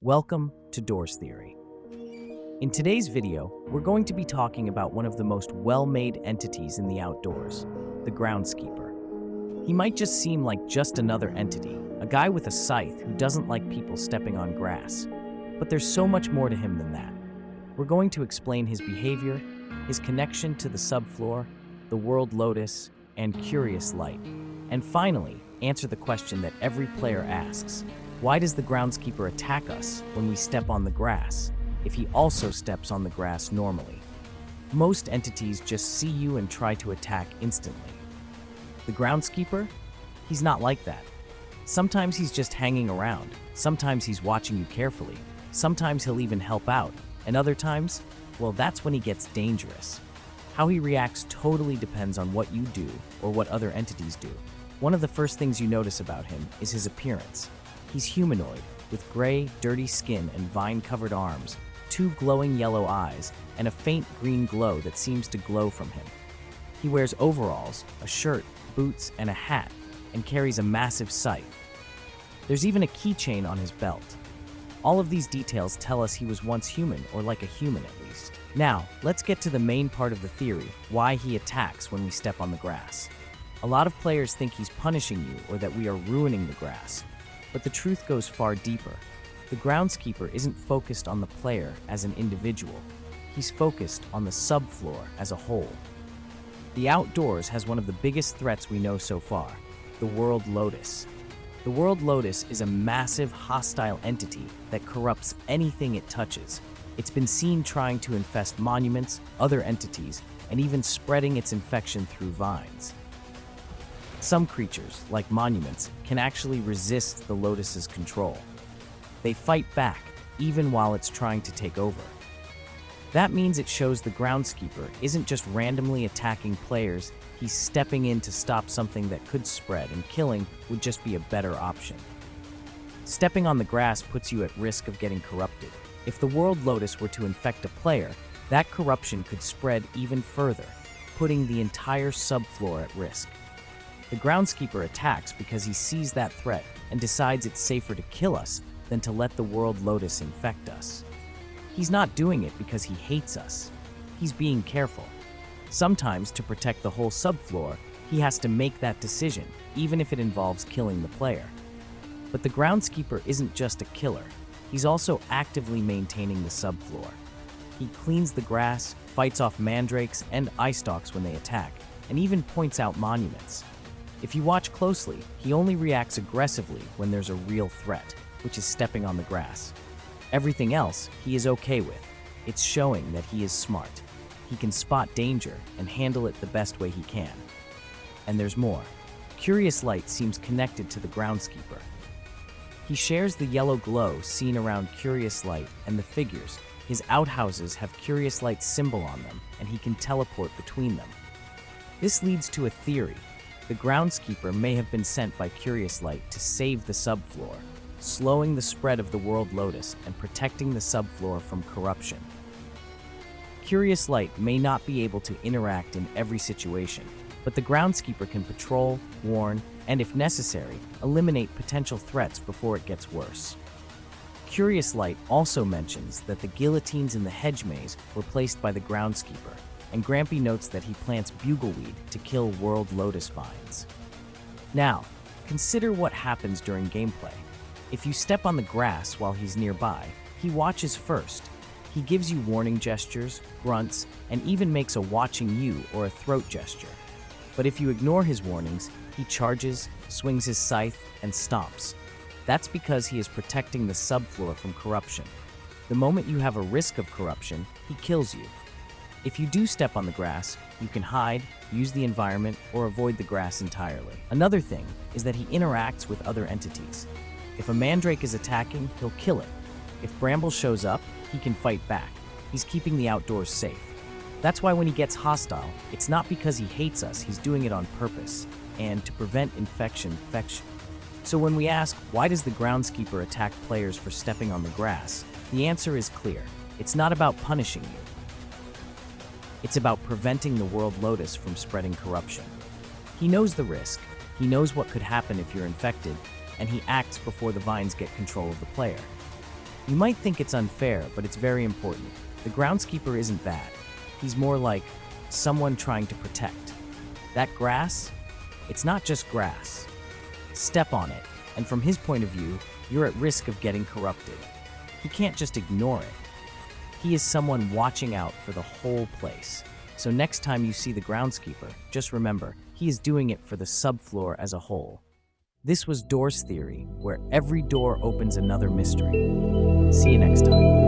Welcome to Doors Theory. In today's video, we're going to be talking about one of the most well-made entities in the outdoors, the Groundskeeper. He might just seem like just another entity, a guy with a scythe who doesn't like people stepping on grass. But there's so much more to him than that. We're going to explain his behavior, his connection to the subfloor, the world lotus, and curious light. And finally, answer the question that every player asks. Why does the Groundskeeper attack us when we step on the grass, if he also steps on the grass normally? Most entities just see you and try to attack instantly. The Groundskeeper? He's not like that. Sometimes he's just hanging around, sometimes he's watching you carefully, sometimes he'll even help out, and other times, well, that's when he gets dangerous. How he reacts totally depends on what you do or what other entities do. One of the first things you notice about him is his appearance. He's humanoid, with gray, dirty skin and vine-covered arms, two glowing yellow eyes, and a faint green glow that seems to glow from him. He wears overalls, a shirt, boots, and a hat, and carries a massive scythe. There's even a keychain on his belt. All of these details tell us he was once human, or like a human at least. Now, let's get to the main part of the theory, why he attacks when we step on the grass. A lot of players think he's punishing you or that we are ruining the grass. But the truth goes far deeper. The Groundskeeper isn't focused on the player as an individual. He's focused on the subfloor as a whole. The outdoors has one of the biggest threats we know so far, the world lotus. The world lotus is a massive, hostile entity that corrupts anything it touches. It's been seen trying to infest monuments, other entities, and even spreading its infection through vines. Some creatures, like monuments, can actually resist the lotus's control. They fight back, even while it's trying to take over. That means it shows the Groundskeeper isn't just randomly attacking players, he's stepping in to stop something that could spread, and killing would just be a better option. Stepping on the grass puts you at risk of getting corrupted. If the world lotus were to infect a player, that corruption could spread even further, putting the entire subfloor at risk. The Groundskeeper attacks because he sees that threat and decides it's safer to kill us than to let the world lotus infect us. He's not doing it because he hates us. He's being careful. Sometimes, to protect the whole subfloor, he has to make that decision, even if it involves killing the player. But the Groundskeeper isn't just a killer. He's also actively maintaining the subfloor. He cleans the grass, fights off mandrakes and eye stalks when they attack, and even points out monuments. If you watch closely, he only reacts aggressively when there's a real threat, which is stepping on the grass. Everything else he is okay with. It's showing that he is smart. He can spot danger and handle it the best way he can. And there's more. Curious light seems connected to the Groundskeeper. He shares the yellow glow seen around Curious Light and the figures. His outhouses have Curious Light's symbol on them, and he can teleport between them. This leads to a theory. The Groundskeeper may have been sent by Curious Light to save the subfloor, slowing the spread of the world lotus and protecting the subfloor from corruption. Curious Light may not be able to interact in every situation, but the Groundskeeper can patrol, warn, and if necessary, eliminate potential threats before it gets worse. Curious Light also mentions that the guillotines in the hedge maze were placed by the Groundskeeper, and Grampy notes that he plants bugleweed to kill world lotus vines. Now, consider what happens during gameplay. If you step on the grass while he's nearby, he watches first. He gives you warning gestures, grunts, and even makes a watching you or a throat gesture. But if you ignore his warnings, he charges, swings his scythe, and stomps. That's because he is protecting the subfloor from corruption. The moment you have a risk of corruption, he kills you. If you do step on the grass, you can hide, use the environment, or avoid the grass entirely. Another thing is that he interacts with other entities. If a mandrake is attacking, he'll kill it. If Bramble shows up, he can fight back. He's keeping the outdoors safe. That's why when he gets hostile, it's not because he hates us, he's doing it on purpose, and to prevent infection. So when we ask, why does the Groundskeeper attack players for stepping on the grass, the answer is clear. It's not about punishing you. It's about preventing the world lotus from spreading corruption. He knows the risk, he knows what could happen if you're infected, and he acts before the vines get control of the player. You might think it's unfair, but it's very important. The groundskeeper isn't bad. He's more like someone trying to protect. That grass, it's not just grass. Step on it, and from his point of view, you're at risk of getting corrupted. He can't just ignore it. He is someone watching out for the whole place. So next time you see the groundskeeper, just remember, he is doing it for the subfloor as a whole. This was Doors Theory, where every door opens another mystery. See you next time.